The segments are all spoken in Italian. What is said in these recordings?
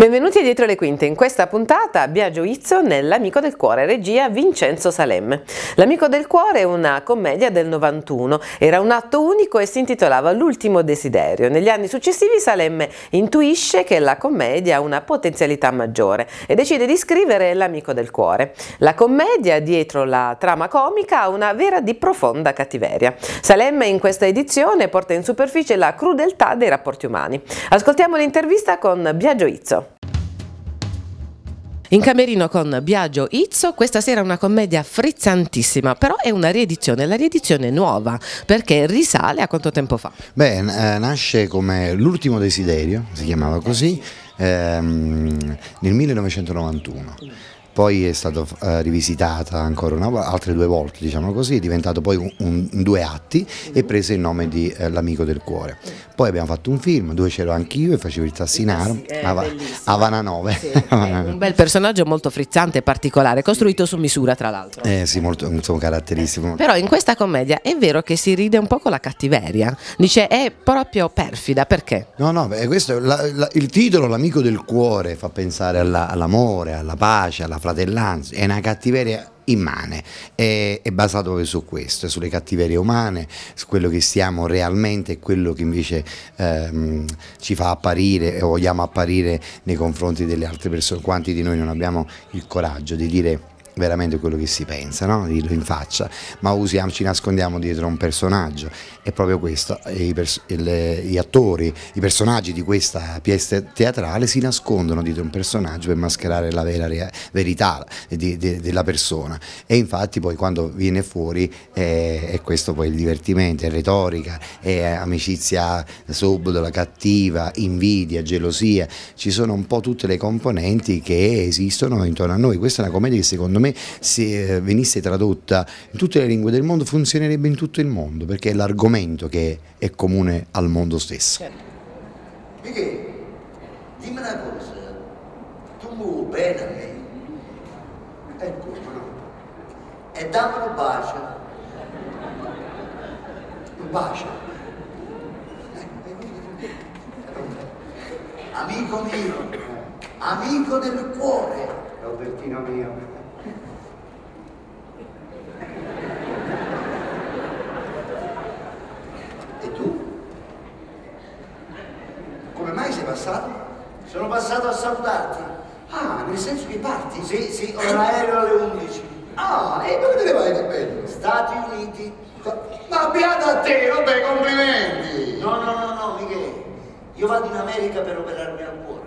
Benvenuti a Dietro le Quinte. In questa puntata Biagio Izzo nell'Amico del Cuore, regia Vincenzo Salemme. L'Amico del Cuore è una commedia del 91, era un atto unico e si intitolava L'ultimo desiderio. Negli anni successivi Salemme intuisce che la commedia ha una potenzialità maggiore e decide di scrivere L'Amico del Cuore. La commedia, dietro la trama comica, ha una vera di profonda cattiveria. Salemme in questa edizione porta in superficie la crudeltà dei rapporti umani. Ascoltiamo l'intervista con Biagio Izzo. In camerino con Biagio Izzo, questa sera una commedia frizzantissima, però è una riedizione, la riedizione nuova, perché risale a quanto tempo fa? Beh, nasce come L'ultimo desiderio, si chiamava così, nel 1991. Poi è stata rivisitata ancora altre due volte, diciamo così, è diventato poi due atti e prese il nome di L'Amico del Cuore. Poi abbiamo fatto un film dove c'ero anch'io e facevo il Tassinaro, Havana 9. Sì, un bel personaggio molto frizzante e particolare, costruito su misura tra l'altro. Sì, molto caratteristico. Però in questa commedia è vero che si ride un po' con la cattiveria, dice è proprio perfida, perché? No, questo, il titolo L'Amico del Cuore fa pensare all'amore, alla pace, alla fratellanza, è una cattiveria immane, è basato proprio su questo, sulle cattiverie umane, su quello che siamo realmente e quello che invece ci fa apparire e vogliamo apparire nei confronti delle altre persone. Quanti di noi non abbiamo il coraggio di dire veramente quello che si pensa, no? Dirlo in faccia, ma ci nascondiamo dietro un personaggio. È proprio questo, gli attori, i personaggi di questa pièce teatrale si nascondono dietro un personaggio per mascherare la vera verità della persona, e infatti poi quando viene fuori è questo poi il divertimento, è retorica, è amicizia subdola, cattiva, invidia, gelosia, ci sono un po' tutte le componenti che esistono intorno a noi. Questa è una commedia che secondo me se venisse tradotta in tutte le lingue del mondo funzionerebbe in tutto il mondo, perché è l'argomento che è comune al mondo stesso. Michele, dimmi una cosa, tu vuoi bene a me? Ecco, e dammi un bacio. Un bacio. Amico mio, amico del cuore. Robertino mio. E tu? Come mai sei passato? Sono passato a salutarti. Ah, nel senso che parti? Sì, ho un aereo alle 11. Ah, e dove te ne vai di bello? Stati Uniti. Ma beato a te, vabbè, complimenti! No, Michele. Io vado in America per operarmi al cuore.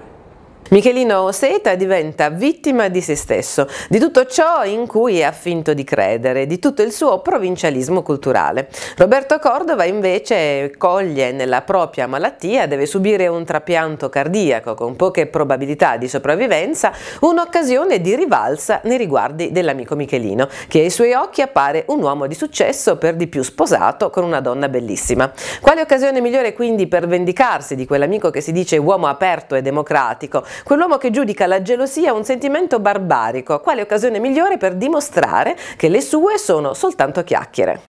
Michelino Seta diventa vittima di se stesso, di tutto ciò in cui ha finto di credere, di tutto il suo provincialismo culturale. Roberto Cordova invece coglie nella propria malattia, deve subire un trapianto cardiaco con poche probabilità di sopravvivenza, un'occasione di rivalsa nei riguardi dell'amico Michelino, che ai suoi occhi appare un uomo di successo, per di più sposato con una donna bellissima. Quale occasione migliore quindi per vendicarsi di quell'amico che si dice uomo aperto e democratico, quell'uomo che giudica la gelosia un sentimento barbarico? Quale occasione migliore per dimostrare che le sue sono soltanto chiacchiere?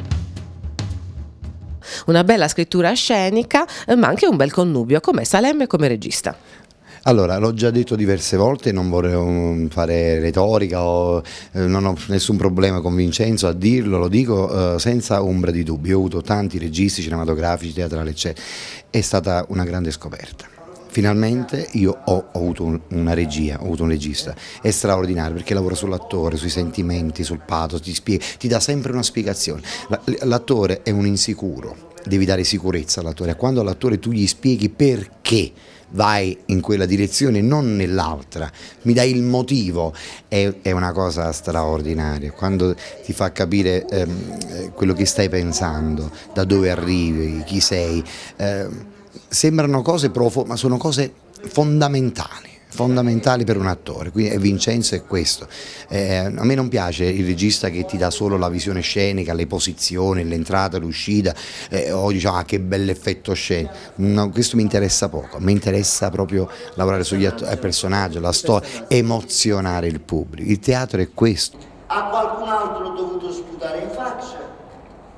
Una bella scrittura scenica, ma anche un bel connubio, come Salemme come regista. Allora, l'ho già detto diverse volte, non vorrei fare retorica, non ho nessun problema con Vincenzo a dirlo, lo dico senza ombra di dubbio. Io ho avuto tanti registi cinematografici, teatrali, eccetera. È stata una grande scoperta. Finalmente io ho avuto una regia, ho avuto un regista, è straordinario perché lavora sull'attore, sui sentimenti, sul pathos, ti dà sempre una spiegazione. L'attore è un insicuro, devi dare sicurezza all'attore, quando all'attore tu gli spieghi perché vai in quella direzione e non nell'altra, mi dai il motivo, è una cosa straordinaria, quando ti fa capire quello che stai pensando, da dove arrivi, chi sei. Sembrano cose ma sono cose fondamentali per un attore, quindi Vincenzo è questo. A me non piace il regista che ti dà solo la visione scenica, le posizioni, l'entrata, l'uscita, o diciamo che bell'effetto scenico. No, questo mi interessa poco, mi interessa proprio lavorare sugli personaggi, la storia, emozionare il pubblico. Il teatro è questo. A qualcun altro ho dovuto sputare in faccia.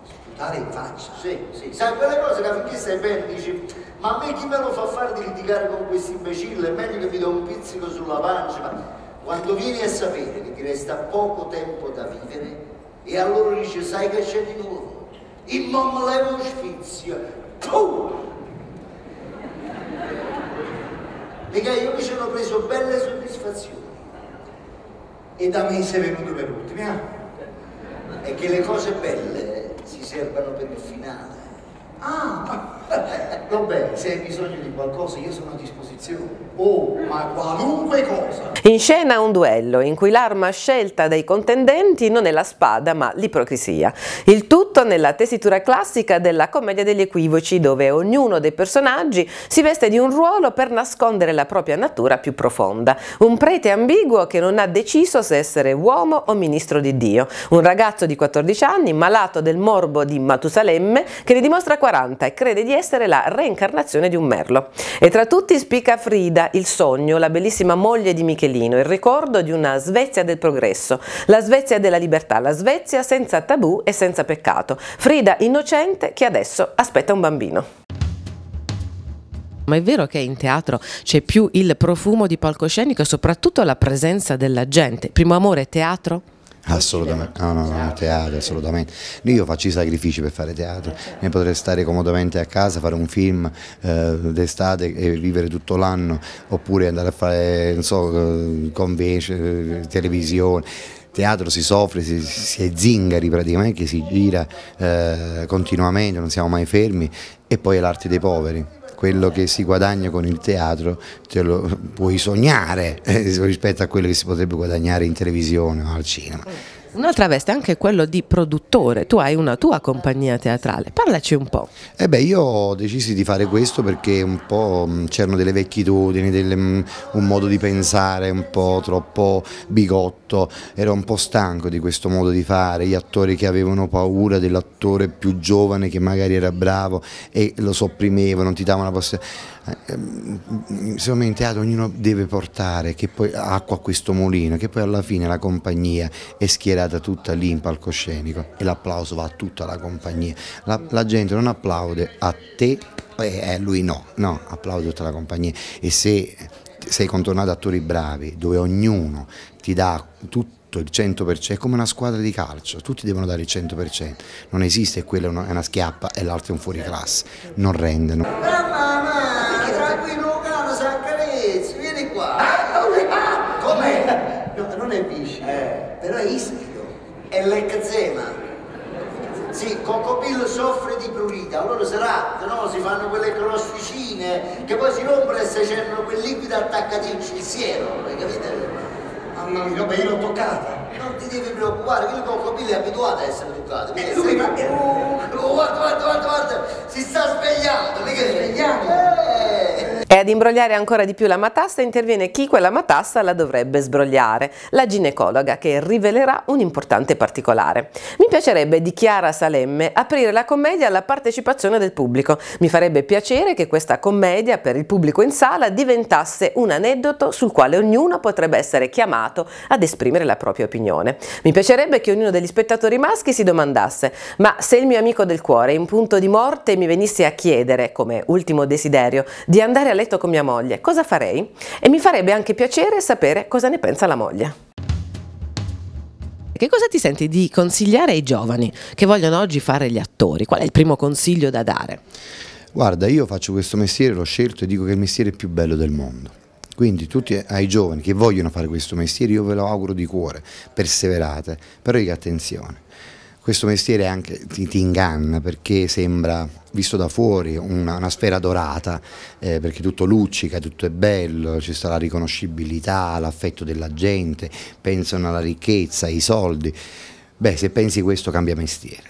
Sputare in faccia? Sì. Sai quelle cose che finché stai bene dici Ma a me chi me lo fa fare di litigare con questo imbecille? È meglio che vi do un pizzico sulla pancia, ma quando vieni a sapere che ti resta poco tempo da vivere e allora dice sai che c'è di nuovo? Il mamma leva lo sfizio. Puh! Mica io mi sono preso belle soddisfazioni e da me sei venuto per ultimi, è che le cose belle si servono per il finale. Ah, va bene, se hai bisogno di qualcosa io sono a disposizione. Oh, ma qualunque cosa. In scena un duello in cui l'arma scelta dai contendenti non è la spada ma l'ipocrisia. Il tutto nella tessitura classica della commedia degli equivoci, dove ognuno dei personaggi si veste di un ruolo per nascondere la propria natura più profonda. Un prete ambiguo che non ha deciso se essere uomo o ministro di Dio. Un ragazzo di 14 anni malato del morbo di Matusalemme che ne dimostra 40 e crede di essere la reincarnazione di un merlo. E tra tutti spicca Frida, il sogno, la bellissima moglie di Michelino, il ricordo di una Svezia del progresso, la Svezia della libertà, la Svezia senza tabù e senza peccato. Frida innocente che adesso aspetta un bambino. Ma è vero che in teatro c'è più il profumo di palcoscenico e soprattutto la presenza della gente? Primo amore, teatro? Assolutamente, no, teatro, assolutamente. Io faccio i sacrifici per fare teatro, ne potrei stare comodamente a casa, fare un film d'estate e vivere tutto l'anno, oppure andare a fare, non so, convention, televisione. Teatro si soffre, si è zingari praticamente, si gira continuamente, non siamo mai fermi, e poi è l'arte dei poveri. Quello che si guadagna con il teatro te lo puoi sognare rispetto a quello che si potrebbe guadagnare in televisione o al cinema. Un'altra veste è anche quello di produttore, tu hai una tua compagnia teatrale, parlaci un po'. Io ho deciso di fare questo perché un po' c'erano delle vecchitudini, un modo di pensare un po' troppo bigotto, ero un po' stanco di questo modo di fare, gli attori che avevano paura dell'attore più giovane che magari era bravo e lo sopprimevano, non ti davano la possibilità. Secondo me in teatro ognuno deve portare che poi acqua a questo mulino, che poi alla fine la compagnia è schierata tutta lì in palcoscenico e l'applauso va a tutta la compagnia. La gente non applaude a te e a lui no, applaude tutta la compagnia. E se sei contornato da attori bravi dove ognuno ti dà tutto il 100%, è come una squadra di calcio, tutti devono dare il 100%, non esiste quella è una schiappa e l'altro è un fuoriclasse, non rendono. Com'è? No, non è viscido, però è ispido, è l'eczema. Sì, Coccopillo soffre di prurite, allora sarà, se no si fanno quelle crosticine che poi si rompono e se c'erano quel liquido attaccaticci, il siero, capite? Mamma mia, beh, io l'ho toccata. Non ti devi preoccupare, che il Coccopillo è abituato a essere toccato. Guarda, si sta svegliando, mica svegliando. E ad imbrogliare ancora di più la matassa interviene chi quella matassa la dovrebbe sbrogliare, la ginecologa, che rivelerà un importante particolare. Mi piacerebbe di Chiara Salemme aprire la commedia alla partecipazione del pubblico. Mi farebbe piacere che questa commedia per il pubblico in sala diventasse un aneddoto sul quale ognuno potrebbe essere chiamato ad esprimere la propria opinione. Mi piacerebbe che ognuno degli spettatori maschi si domandasse: ma se il mio amico del cuore in punto di morte mi venisse a chiedere, come ultimo desiderio, di andare a letto con mia moglie, cosa farei? E mi farebbe anche piacere sapere cosa ne pensa la moglie. Che cosa ti senti di consigliare ai giovani che vogliono oggi fare gli attori? Qual è il primo consiglio da dare? Guarda, io faccio questo mestiere, l'ho scelto e dico che è il mestiere più bello del mondo. Quindi tutti ai giovani che vogliono fare questo mestiere io ve lo auguro di cuore, perseverate, però dico attenzione. Questo mestiere anche ti inganna perché sembra, visto da fuori, una sfera dorata, perché tutto luccica, tutto è bello, ci sta la riconoscibilità, l'affetto della gente, pensano alla ricchezza, ai soldi. Beh, se pensi questo cambia mestiere.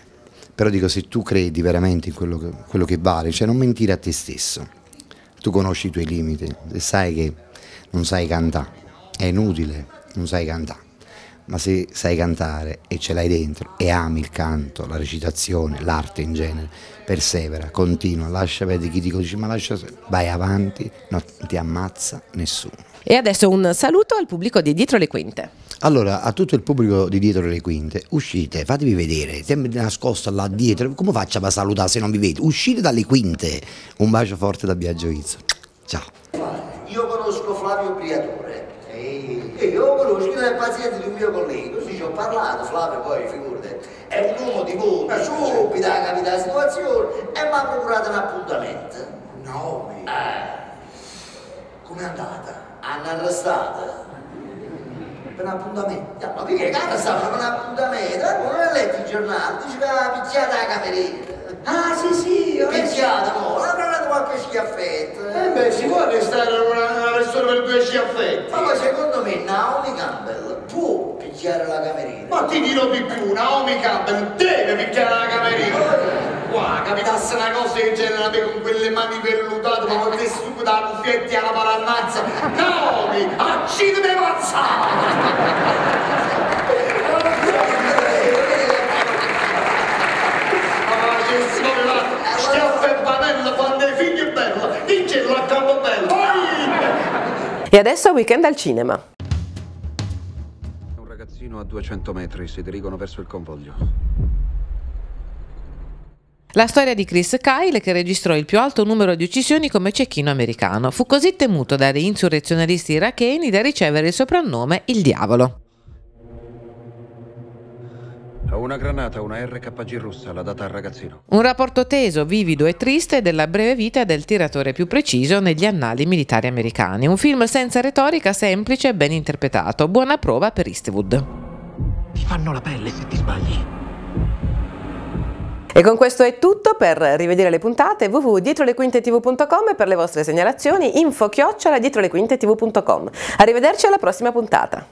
Però dico, se tu credi veramente in quello che vale, cioè non mentire a te stesso, tu conosci i tuoi limiti e sai che non sai cantare, è inutile, non sai cantare. ma se sai cantare e ce l'hai dentro e ami il canto, la recitazione, l'arte in genere, persevera, continua, lascia perdere chi ti dice ma lascia, vai avanti, non ti ammazza nessuno. E adesso un saluto al pubblico di Dietro le Quinte. Allora, a tutto il pubblico di Dietro le Quinte, uscite, fatevi vedere, sempre nascosto là dietro, come faccio a salutare se non vi vedo? Uscite dalle quinte. Un bacio forte da Biagio Izzo. Ciao. Io conosco Flavio Briatore. E io conosco il paziente di un mio collega, così ci ho parlato, Flavio poi figurati, è un uomo di punta, subito ha capito la situazione e mi ha procurato un appuntamento. Naomi? Com'è andata? Hanno arrestato. Per un appuntamento. Ma perché cara stavano per un appuntamento? Non hai letto il giornale, diceva picchiata la cameriera. Ah, sì, Picchiata, no, l'hanno dato qualche schiaffetto. beh, si può arrestare una persona per 2 schiaffetti. Ma poi secondo me Naomi Campbell può picchiare la cameriera. Ma ti dirò di più, Naomi Campbell deve picchiare la cameriera. Qua, capitasse una cosa del genere con quelle mani vellutate, ma con te stupido da cuffietti alla parannazza. Naomi, accidente mazzata! Schiaffo e panella quando hai figli è bella, vincerlo a Campobello. E adesso weekend al cinema. Un ragazzino a 200 metri, si dirigono verso il convoglio. La storia di Chris Kyle, che registrò il più alto numero di uccisioni come cecchino americano, fu così temuto dagli insurrezionalisti iracheni da ricevere il soprannome il Diavolo. Ho una granata, una RKG russa, l'ha data al ragazzino. Un rapporto teso, vivido e triste della breve vita del tiratore più preciso negli annali militari americani. Un film senza retorica, semplice e ben interpretato. Buona prova per Eastwood. Ti fanno la pelle se ti sbagli. E con questo è tutto. Per rivedere le puntate www.dietrolequintetv.com e per le vostre segnalazioni info@dietrolequintetv.com. Arrivederci alla prossima puntata.